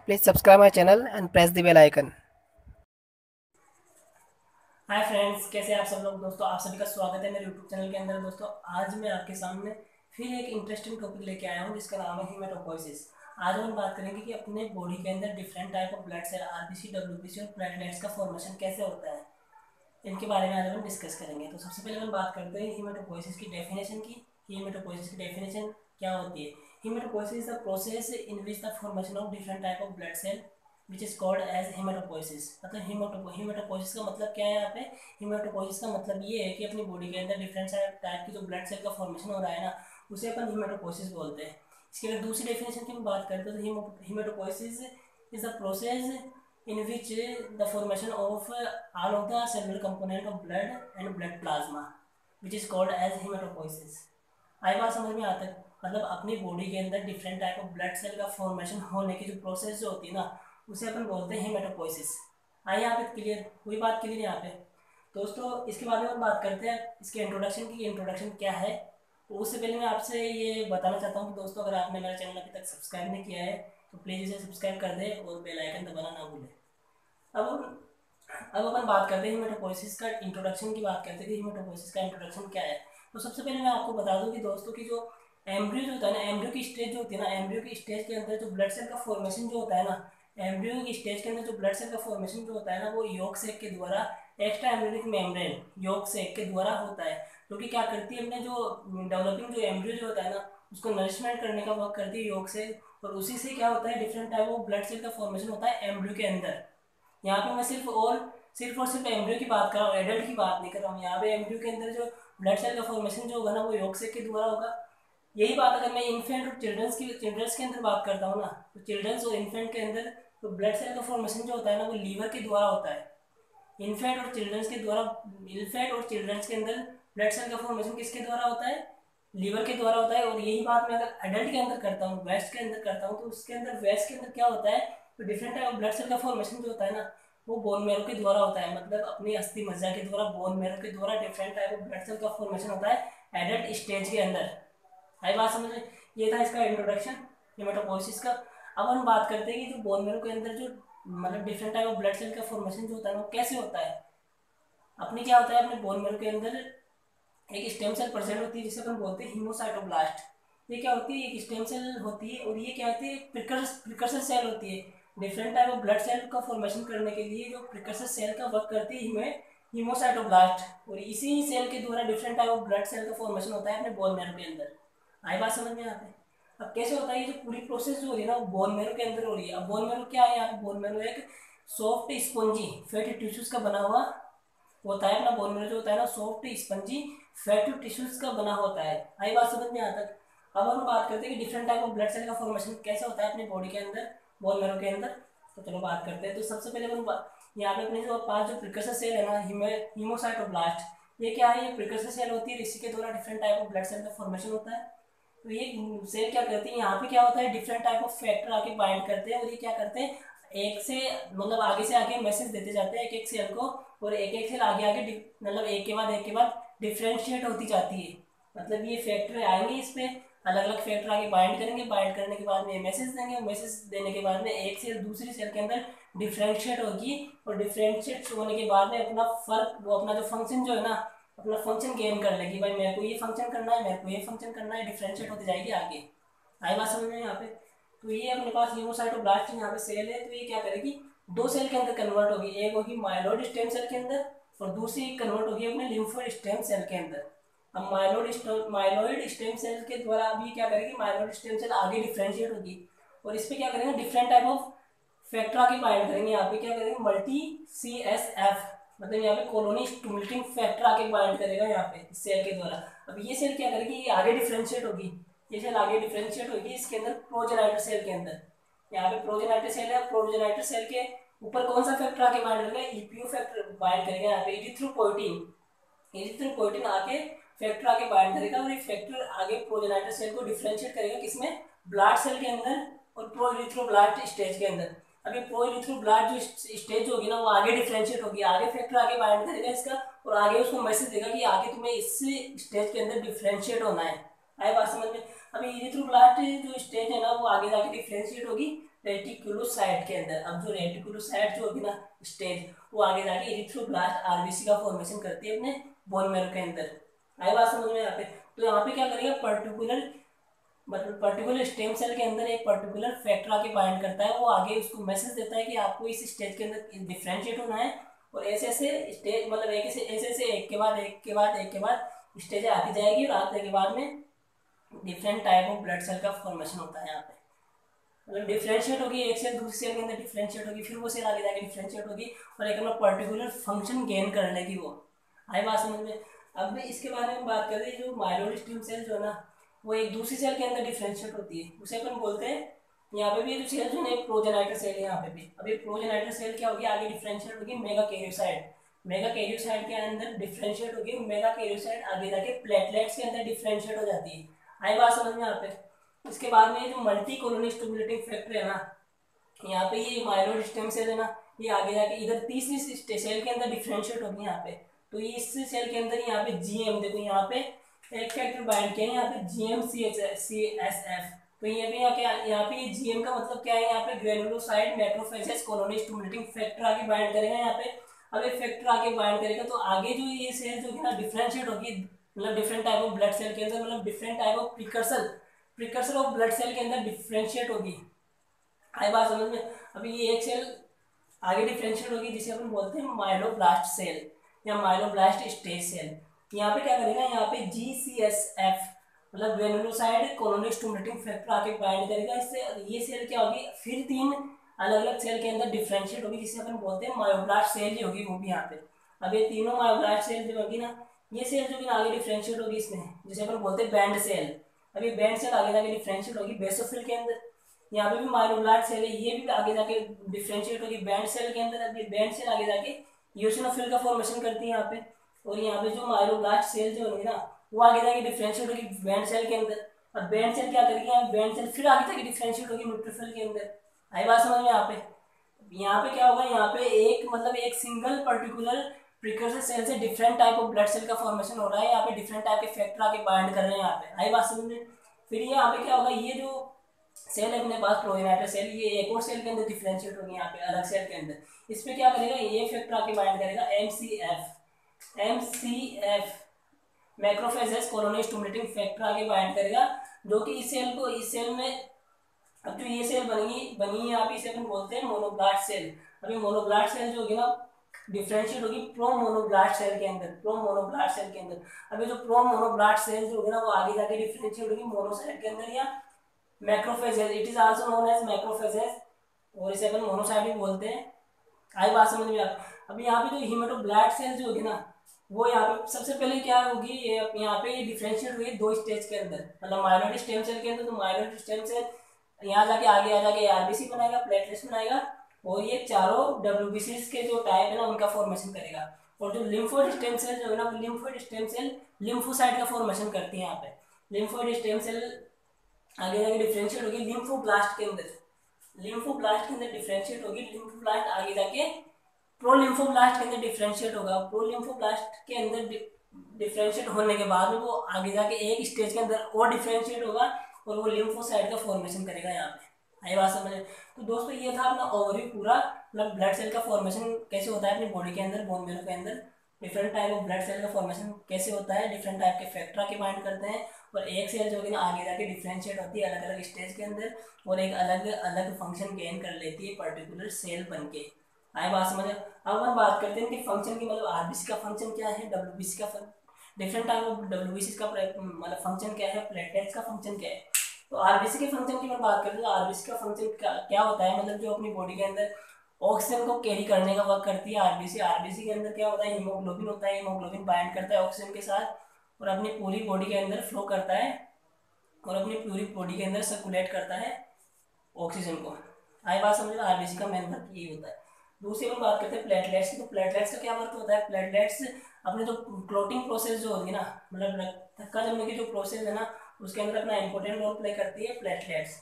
Please subscribe my channel and press the bell icon. Hi friends, कैसे हैं आप सब लोग। दोस्तों, आप सभी का स्वागत है मेरे यूट्यूब चैनल के अंदर। दोस्तों, आज मैं आपके सामने फिर एक इंटरेस्टिंग टॉपिक लेके आया हूँ जिसका नाम है हीमेटोपोइसिस। आज हम बात करेंगे कि अपने बॉडी के अंदर different type of blood cell RBC, WBC और प्लेटलेट्स का फॉर्मेशन कैसे होता है, इनके बारे में आज हम डिस्कस करेंगे। तो सबसे पहले हम बात करते हैं हीमेटोपोइसिस की डेफिनेशन की। हीमेटोपोइसिस की डेफिनेशन क्या होती है? Hematopoiesis is the process in which the formation of different type of blood cell which is called as hematopoiesis. मतलब हीमेटोपोइसिस का मतलब क्या है यहाँ पे? हीमेटोपोइसिस का मतलब ये है कि अपनी बॉडी के अंदर डिफरेंट टाइप की जो ब्लड सेल का फॉर्मेशन हो रहा है ना, उसे अपन हीमेटोपोइसिस बोलते हैं। इसकी अगर दूसरी डेफिनेशन की हम बात करते हैं तो hematopoiesis is the process in which the formation of all of the cellular component of blood and blood plasma which is called as hematopoiesis। आई बात समझ में आता है? मतलब अपनी बॉडी के अंदर different type of blood cell का फॉर्मेशन होने की जो प्रोसेस जो होती है ना, उसे अपन बोलते हैं हेमेटोपोइसिस। आई यहाँ पे क्लियर हुई बात? क्लियर यहाँ पे? दोस्तों, इसके बारे में हम बात करते हैं इसके इंट्रोडक्शन की। इंट्रोडक्शन क्या है, तो उससे पहले मैं आपसे ये बताना चाहता हूँ कि दोस्तों, अगर आपने मेरा चैनल अभी तक सब्सक्राइब नहीं किया है तो प्लीज़ इसे सब्सक्राइब कर दें और बेल आइकन दबाना ना भूलें। अब अब अपन बात करते हैं हीमेटोपोइसिस का इंट्रोडक्शन की। बात करते हैं कि हीमेटोपोइसिस का इंट्रोडक्शन क्या है। तो सबसे पहले मैं आपको बता दूं कि दोस्तों की जो एम्ब्रियो जो होता है ना, एम्ब्रियो की स्टेज जो होती है ना, एम्ब्रियो की स्टेज के अंदर जो ब्लड सेल का फॉर्मेशन जो होता है ना, एम्ब्रियो की स्टेज के अंदर जो ब्लड सेल का फॉर्मेशन जो होता है ना, वो यॉर्क सैक के द्वारा extra embryonic membrane yolk sac के द्वारा होता है। जो कि क्या करती है, अपने जो डेवलपिंग जो एम्ब्रियो जो होता है ना, उसको नरिशमेंट करने का वर्क करती है यॉर्क सैक, और उसी से क्या होता है, different type of blood cell का फॉर्मेशन होता है एम्ब्रियो के अंदर। यहाँ पे मैं सिर्फ एम्ब्रियो की बात कर रहा हूँ, एडल्ट की बात नहीं कर रहा हूँ। यहाँ पे एम्ब्रियो के अंदर जो ब्लड सेल का फॉर्मेशन जो होगा ना, वो यॉर्क सैक के द्वारा होगा। यही बात अगर मैं इन्फेंट और चिल्ड्रंस के अंदर बात करता हूँ ना, तो चिल्ड्रंस और इन्फेंट के अंदर तो ब्लड सेल का फॉर्मेशन जो होता है ना, वो लीवर के द्वारा होता है। इन्फेंट और चिल्ड्रंस के अंदर ब्लड सेल का फॉर्मेशन किसके द्वारा होता है? लीवर के द्वारा होता है। और यही बात मैं अगर एडल्ट के अंदर करता हूँ, वेस्ट के अंदर करता हूँ, तो उसके अंदर वेस्ट के अंदर क्या होता है, तो different type of blood cell का फॉर्मेशन जो होता है ना, वो बोन मैरो के द्वारा होता है। मतलब अपनी अस्थि मज्जा के द्वारा, बोन मैरो के द्वारा different type of blood cell का फॉर्मेशन होता है एडल्ट स्टेज के अंदर। आई बात समझ में? ये था इसका इंट्रोडक्शन हेमेटोपोइसिस का। अब हम बात करते हैं कि जो बोन मैरो के अंदर जो मतलब different type of blood cell का फॉर्मेशन जो होता है वो कैसे होता है। अपने क्या होता है, अपने बोन मैरो के अंदर एक स्टेम सेल प्रेजेंट होती है जिसे अपन बोलते हैं हीमोसाइटोब्लास्ट। ये क्या होती है, एक स्टेम सेल होती है, और ये क्या होती है, प्रिकर्सर सेल होती है। Different type of blood cell का फॉर्मेशन करने के लिए जो प्रिकर्सर सेल का वर्क करती है हीमोसाइटोब्लास्ट, और इसी सेल के द्वारा different type of blood cell का फॉर्मेशन होता है अपने बोन मैरो के अंदर। आई बात समझ में आते हैं? अब कैसे होता है, ये जो पूरी प्रोसेस जो हो रही है ना, वो बोन मैरो के अंदर हो रही है। अब बोन मैरो क्या है, यहाँ पे बोन मैरो एक सॉफ्ट स्पंजी फैटी टिश्यूज का बना हुआ होता है। अपना बोन मैरो जो होता है ना, सॉफ्ट स्पंजी फैटी टिश्यूज का बना होता है। आई बात समझ में आता है? अब हम बात करते हैं कि different type of blood cell का फॉर्मेशन कैसे होता है अपनी बॉडी के अंदर, बोन मैरो के अंदर। तो चलो बात करते हैं। तो सबसे पहले हम यहाँ पे अपने जो पास जो प्रिकर्सर सेल है ना, हीमोसाइटोब्लास्ट, ये क्या है, ये प्रिकर्सर सेल होती है। इसी के द्वारा different type of blood cell का फॉर्मेशन होता है। तो ये सेल क्या करती है, यहाँ पे क्या होता है, डिफरेंट टाइप ऑफ फैक्टर आके बाइंड करते हैं, और ये क्या करते हैं, एक से मतलब आगे से आगे मैसेज देते जाते हैं एक एक सेल को, और एक एक सेल आगे आगे मतलब एक के बाद डिफ्रेंशिएट होती जाती है। मतलब ये फैक्टर आएंगे, इस पे अलग अलग फैक्टर आगे बाइंड करेंगे, बाइंड करने के बाद में मैसेज देंगे, मैसेज देने के बाद में एक सेल दूसरी सेल के अंदर डिफ्रेंशिएट होगी, और डिफ्रेंशिएट होने के बाद में अपना फर्क, वो अपना जो फंक्शन जो है ना, अपना फंक्शन गेन कर लेगी। भाई मेरे को ये फंक्शन करना है, मेरे को ये फंक्शन करना है, डिफ्रेंशिएट होती जाएगी आगे। आई बात समझ में यहाँ पे? तो ये अपने पास हीमोसाइटोब्लास्ट यहाँ पे सेल है, तो ये क्या करेगी, दो सेल के अंदर कन्वर्ट होगी। एक होगी माइलॉइड स्टेम सेल के अंदर, और दूसरी कन्वर्ट होगी अपने लिम्फोइड स्टेम सेल के अंदर। अब माइलॉइड स्टेम सेल के द्वारा अब ये क्या करेगी, माइलॉइड स्टेम सेल आगे डिफ्रेंशिएट होगी, और इस पे क्या करेंगे, डिफरेंट टाइप ऑफ फैक्टर आगे बाइंड करेंगे। यहाँ पे क्या करेंगे, मल्टी CSF, मतलब यहाँ पे कॉलोनी स्टिमुलेटिंग फैक्टर आके बाइंड करेगा यहाँ पे इस सेल के द्वारा। अब ये सेल क्या करेगी, ये आगे डिफ्रेंशिएट होगी, ये सेल आगे डिफ्रेंशिएट होगी इसके अंदर प्रोजेनाइटर सेल के अंदर। यहाँ पे प्रोजेनाइटर सेल है, प्रोजेनाइटर सेल के ऊपर कौन सा फैक्टर आके बाइंड करेगा, EPO फैक्टर बाइंड करेगा। यहाँ पे इरिथ्रोपोइटिन आके फैक्टर आगे बाइंड करेगा, और ये फैक्टर आगे प्रोजेनाइटर सेल को डिफ्रेंशिएट करेगा किसमें, ब्लड सेल के अंदर और प्रोइरिथ्रोब्लास्ट स्टेज के अंदर। अभी प्रोइरिथ्रोब्लास्ट जो स्टेज होगी ना, वो आगे डिफ्रेंशिएट होगी, आगे फैक्टर आगे बाइंड करेगा इसका, और आगे उसको मैसेज देगा कि आगे तुम्हें इस स्टेज के अंदर डिफ्रेंशिएट होना है। आए बात समझ में? अभी इरिथ्रोब्लास्ट जो स्टेज है ना, वो आगे जाके डिफ्रेंशिएट होगी रेटिकुलोसाइट के अंदर। अब जो रेटिकुलोसाइट जो होगी ना स्टेज, वो आगे जाके इरिथ्रोब्लास्ट आरबीसी का फॉर्मेशन करती है अपने बोन मैरो के अंदर। आई बात समझ में यहाँ पे? तो यहाँ पे क्या करेगा, पर्टिकुलर स्टेम सेल के अंदर एक पर्टिकुलर फैक्टर आके बाइंड करता है, वो आगे उसको मैसेज देता है कि आपको इस स्टेज के अंदर डिफ्रेंशिएट होना है, और ऐसे ऐसे स्टेज मतलब ऐसे ऐसे एक के बाद एक के बाद एक के बाद स्टेज आती जाएगी, और आने के बाद में different type of blood cell का फॉर्मेशन होता है यहाँ पे। मतलब डिफ्रेंशिएट होगी एक सेल दूसरी सेल के अंदर डिफ्रेंशिएट होगी, फिर वो सेल आगे जाके डिफ्रेंशिएट होगी और एक अपना पर्टिकुलर फंक्शन गेन कर लेगी वो। आई बात समझ में? अब इसके बारे में बात करें, जो माइलोइड स्टेम सेल जो है ना, वो एक दूसरी सेल के अंदर डिफ्रेंशिएट होती है, उसे अपन बोलते हैं, यहाँ पे भी जो सेल जो है प्रोजेनाइटर सेल है यहाँ पे भी। अब ये प्रोजेनाइटर सेल क्या होगी, आगे डिफ्रेंशिएट होगी मेगा कैरियोसाइट, मेगा कैरियोसाइट के अंदर डिफ्रेंशिएट होगी, मेगा कैरियोसाइट आगे जाके प्लेटलेट्स के अंदर डिफ्रेंशिएट हो जाती है। आई बात समझ में यहाँ पे? इसके बाद में जो मल्टी कॉलोनी स्टिमुलेटिंग फैक्टर है ना, यहाँ पे ये माइलोइड स्टेम सेल है ना, ये आगे जाके इधर तीसरी सेल के अंदर डिफ्रेंशिएट होगी यहाँ पे। तो ये इस सेल के अंदर यहाँ पे जीएम, देखो यहाँ पे एक फैक्टर बाइंड किया है यहाँ पे जीएम सी एस एफ। तो ये भी यहाँ पे ये जीएम का मतलब क्या है, यहाँ पे granulocyte macrophages colony stimulating factor आगे बाइंड करेगा यहाँ पे। अब ये फैक्टर आगे बाइंड करेगा तो आगे जो ये सेल जो है ना डिफ्रेंशिएट होगी, मतलब different type of blood cell के अंदर, मतलब different type of precursor of blood cell के अंदर डिफ्रेंशिएट होगी। आई बात समझ में? अभी ये एक सेल आगे डिफ्रेंशिएट होगी जिसे अपन बोलते हैं माइलोब्लास्ट सेल या माइलोब्लास्ट स्टेज सेल। यहाँ पे क्या करेगा, यहाँ पे GCSF मतलब ग्रेनुलोसाइड कॉलोनी स्टिमुलेटिंग फैक्टर आके बाइंड करेगा इससे, ये सेल क्या होगी, फिर तीन अलग अलग सेल के अंदर डिफ्रेंशिएट होगी जिसे अपन बोलते हैं मायोब्लास्ट सेल ही होगी वो भी यहाँ पे। अब ये तीनों मायोब्लास्ट सेल जो होगी ना, ये सेल जो कि आगे डिफ्रेंशिएट होगी इसमें, जिसे अपन बोलते हैं बैंड सेल। अब ये बैंड सेल आगे जाके डिफ्रेंशिएट होगी बेसोफिल के अंदर। यहाँ पे भी माइलोब्लास्ट सेल है, ये भी आगे जाके डिफ्रेंशिएट होगी बैंड सेल के अंदर। अभी बैंड सेल आगे जाके यूसिनोफिल का फॉर्मेशन करती है यहाँ पे। और यहाँ पे जो माइलोब्लास्ट सेल जो होगी ना, वो आगे जाके डिफ्रेंशिएट होगी बैंड सेल के अंदर। और बैंड सेल क्या करेगी, यहाँ बैंड सेल फिर आगे जाके डिफ्रेंशिएट होगी न्यूट्रोफिल के अंदर। आई बात समझ में? यहाँ पे क्या होगा, यहाँ पे एक मतलब एक सिंगल पर्टिकुलर प्रिकर्सर सेल से different type of blood cell का फॉर्मेशन हो रहा है, यहाँ पे डिफरेंट टाइप के फैक्टर आके बाइंड कर रहे हैं यहाँ पे। आई बात समझ में? फिर यहाँ पे क्या होगा, ये जो सेल है अपने पास प्रोजेनाइटर सेल, ये एक और सेल के अंदर डिफरेंशिएट होगी यहाँ पे अलग सेल के अंदर। इस पे क्या करेगा, ये फैक्टर आके बाइंड करेगा MCF macrophages colony stimulating factor आके बाइंड करेगा, जो कि इस सेल में अब जो ये सेल बनी है यहाँ पे, इसे अपन बोलते हैं मोनोब्लास्ट सेल। अभी मोनोब्लास्ट सेल जो होगी ना डिफरेंशिएट होगी प्रो मोनोब्लास्ट सेल के अंदर। अभी जो प्रो मोनोब्लास्ट सेल जो होगी ना, वो आगे जाके डिफरेंशिएट होगी मोनोसाइट के अंदर या macrophages, it is also known as macrophages, और इसे अपन मोनोसाइट भी बोलते हैं। आई बात समझ में? अभी यहाँ पे जो हीमेटोब्लास्ट सेल जो होगी ना, वो यहाँ पे सबसे पहले क्या होगी, ये यहाँ पे ये डिफरेंशिएट हुई दो स्टेज के अंदर, मतलब माइलोइड स्टेम सेल के अंदर। तो माइलोइड स्टेम सेल यहाँ जाके आगे आ जाके आरबीसी बनाएगा, प्लेटलेट्स बनाएगा, और ये चारों डब्ल्यूबीसी के जो टाइप है ना उनका फॉर्मेशन करेगा। और जो लिम्फोइड स्टेम सेल जो है ना, लिम्फोइड स्टेम सेल लिम्फोसाइट का फॉर्मेशन करती है यहाँ पे। लिम्फोइड स्टेम सेल आगे जाके डिफरेंशिएट होगी लिम्फोब्लास्ट के अंदर डिफरेंशिएट होगी। लिम्फोब्लास्ट आगे जाके प्रोलिम्फोब्लास्ट के अंदर डिफरेंशिएट होगा। प्रोलिम्फोब्लास्ट के अंदर डिफरेंशिएट होने के बाद में वो आगे जाके एक स्टेज के अंदर और डिफरेंशिएट होगा और वो लिम्फोसाइट का फॉर्मेशन करेगा यहाँ पे। आई बात समझ? तो दोस्तों ये था अपना ओवरव्यू पूरा, मतलब ब्लड सेल का फॉर्मेशन कैसे होता है अपनी बॉडी के अंदर, बोन मैरो के अंदर different type of blood cell का फॉर्मेशन कैसे होता है, डिफरेंट टाइप के फैक्टर के बाइंड करते हैं, और एक सेल जो है ना आगे जाके डिफरेंशिएट होती है अलग अलग स्टेज के अंदर, और एक अलग अलग फंक्शन गेन कर लेती है पर्टिकुलर सेल बन के। आए बात समझ? अब हम बात करते हैं कि फंक्शन की, मतलब आरबीसी का फंक्शन क्या है, डब्ल्यूबीसी का डिफरेंट टाइप ऑफ डब्ल्यूबीसी का मतलब फंक्शन क्या है, प्लेटलेट्स का फंक्शन क्या है। तो आरबीसी के फंक्शन की मैं बात करूँ तो आरबीसी का फंक्शन क्या होता है, मतलब जो अपनी बॉडी के अंदर ऑक्सीजन को कैरी करने का वर्क करती है आरबीसी। आरबीसी के अंदर क्या होता है, हीमोग्लोबिन होता है, हीमोग्लोबिन बाइंड करता है ऑक्सीजन के साथ और अपनी पूरी बॉडी के अंदर फ्लो करता है और अपनी पूरी बॉडी के अंदर सर्कुलेट करता है ऑक्सीजन को। आई बात समझ? आरबीसी का मेन वर्क यही होता है। दूसरी हम बात करते हैं प्लेटलेट्स की। तो प्लेटलेट्स का क्या वर्क होता है, प्लेटलेट्स अपने जो क्लोटिंग प्रोसेस जो होगी ना, मतलब थक्का जमने की जो प्रोसेस है ना, उसके अंदर अपना इंपॉर्टेंट रोल प्ले करती है प्लेटलेट्स।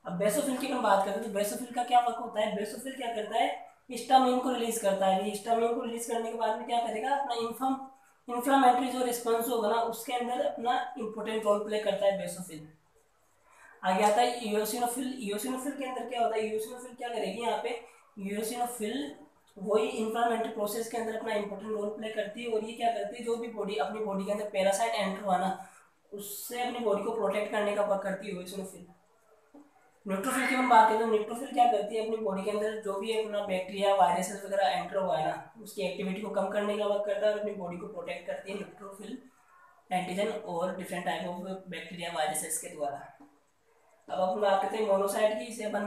अब बेसोफिल की हम बात करते हैं तो बेसोफिल का क्या वर्क होता है, बेसोफिल क्या करता है, हिस्टामिन को रिलीज करता है। हिस्टामिन को रिलीज करने के बाद में क्या करेगा, अपना इन्फ्लामेटरी जो रिस्पॉन्स होगा ना उसके अंदर अपना इंपॉर्टेंट रोल प्ले करता है बेसोफिल। आगे आता है इयोसिनोफिल। इयोसिनोफिल के अंदर क्या होता है, इयोसिनोफिल क्या करेगी यहाँ पे, इयोसिनोफिल वही इन्फ्लामेटरी प्रोसेस के अंदर अपना इंपॉर्टेंट रोल प्ले करती है। और ये क्या करती है, जो भी बॉडी अपनी बॉडी के अंदर पैरासाइट एंटर हुआ ना, उससे अपनी बॉडी को प्रोटेक्ट करने का वर्क करती है इयोसिनोफिल। न्यूट्रोफिल की हम बात करें तो न्यूट्रोफिल क्या करती है, अपनी बॉडी के अंदर जो भी अपना बैक्टीरिया वायरसेस वगैरह एंटर हुआ है ना, उसकी एक्टिविटी को कम करने का वर्क करता है और अपनी बॉडी को प्रोटेक्ट करती है न्यूट्रोफिल एंटीजन और different type of bacteria viruses के द्वारा। अब अपन बात करते हैं मोनोसाइट की। इसे अपन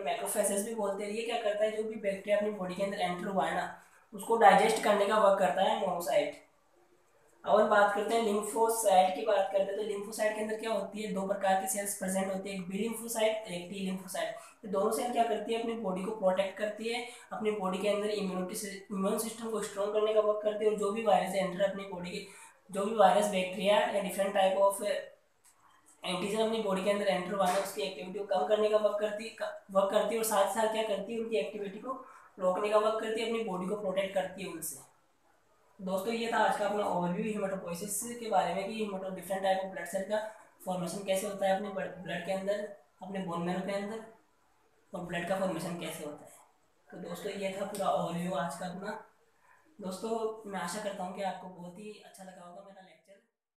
मैक्रोफेजेस भी बोलते हैं। ये क्या करता है, जो भी बैक्टीरिया अपनी बॉडी के अंदर एंटर हुआ है ना, उसको डाइजेस्ट करने का वर्क करता है मोनोसाइट। अब हम बात करते हैं लिम्फोसाइट की बात करते हैं तो लिम्फोसाइट के अंदर क्या होती है, दो प्रकार की सेल्स प्रेजेंट होती है, एक बी लिम्फोसाइट एक टी लिम्फोसाइट। तो दोनों सेल क्या करती है, अपनी बॉडी को प्रोटेक्ट करती है, अपनी बॉडी के अंदर इम्यून सिस्टम को स्ट्रॉन्ग करने का वर्क करती है। और जो भी वायरस एंटर अपनी बॉडी के, जो भी वायरस बैक्टीरिया या डिफरेंट टाइप ऑफ एंटीजन अपनी बॉडी के अंदर एंटर हुआ है, उसकी एक्टिविटी को कम करने का वर्क करती है और साथ साथ क्या करती है, उनकी एक्टिविटी को रोकने का वर्क करती है, अपनी बॉडी को प्रोटेक्ट करती है उनसे। दोस्तों ये था आज का अपना ओवरव्यू हीमेटोपोइसिस के बारे में, कि hemato different type of blood cell का फॉर्मेशन कैसे होता है अपने ब्लड के अंदर, अपने बोन मैरो के अंदर, और ब्लड का फॉर्मेशन कैसे होता है। तो दोस्तों ये था पूरा ओवरव्यू आज का अपना। दोस्तों मैं आशा करता हूँ कि आपको बहुत ही अच्छा लगा होगा मेरा